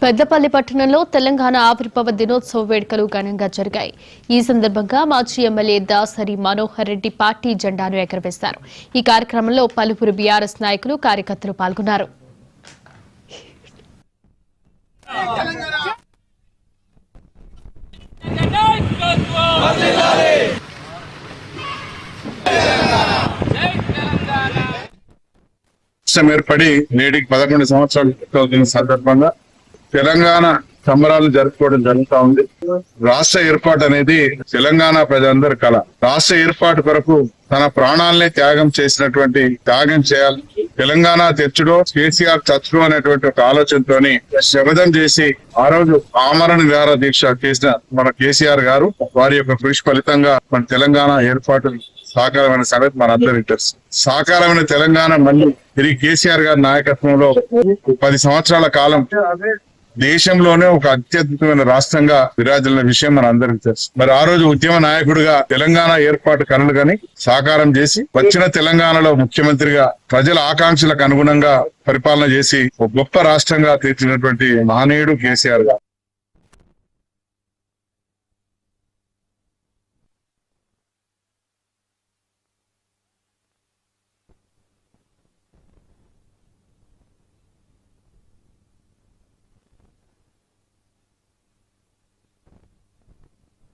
పెద్దపల్లి పట్టణంలో తెలంగాణ ఆవిర్భావ దినోత్సవ వేడుకలు ఘనంగా జరిగాయి. ఈ సందర్భంగా మాజీ ఎమ్మెల్యే దాసరి మనోహర్ రెడ్డి పార్టీ జెండాను ఎగురవేశారు. ఈ కార్యక్రమంలో పలువురు బీఆర్ఎస్ నాయకులు, కార్యకర్తలు పాల్గొన్నారు. ఏర్పడి నేటికి 11 సంవత్సరాల సందర్భంగా తెలంగాణ సంబరాలు జరుపుకోవడం జరుగుతా ఉంది. రాష్ట్ర ఏర్పాటు అనేది తెలంగాణ ప్రజలందరి కళ. రాష్ట్ర ఏర్పాటు కొరకు తన ప్రాణాలనే త్యాగం చేయాలి. తెలంగాణ తెచ్చుడో కేసీఆర్ చచ్చుడో అనేటువంటి ఒక ఆలోచనతోని శపథం చేసి ఆ రోజు ఆమరణ నిరాహార దీక్ష చేసిన మన కేసీఆర్ గారు వారి యొక్క కృషి ఫలితంగా మన తెలంగాణ ఏర్పాటు సాకారమైన సంగతి మనందరికీ తెలుసు. సాకారమైన తెలంగాణ మళ్ళీ తిరిగి కేసీఆర్ గారి నాయకత్వంలో 10 సంవత్సరాల కాలం దేశంలోనే ఒక అత్యద్భుతమైన రాష్ట్రంగా విరాజిల్లిన విషయం మన అందరికీ తెలుసు. మరి ఆ రోజు ఉద్యమ నాయకుడిగా తెలంగాణ ఏర్పాటు కలలు గాని సాకారం చేసి వచ్చిన తెలంగాణలో ముఖ్యమంత్రిగా ప్రజల ఆకాంక్షలకు అనుగుణంగా పరిపాలన చేసి ఒక గొప్ప రాష్ట్రంగా తీర్చినటువంటి మహనీయుడు కేసీఆర్ గారు.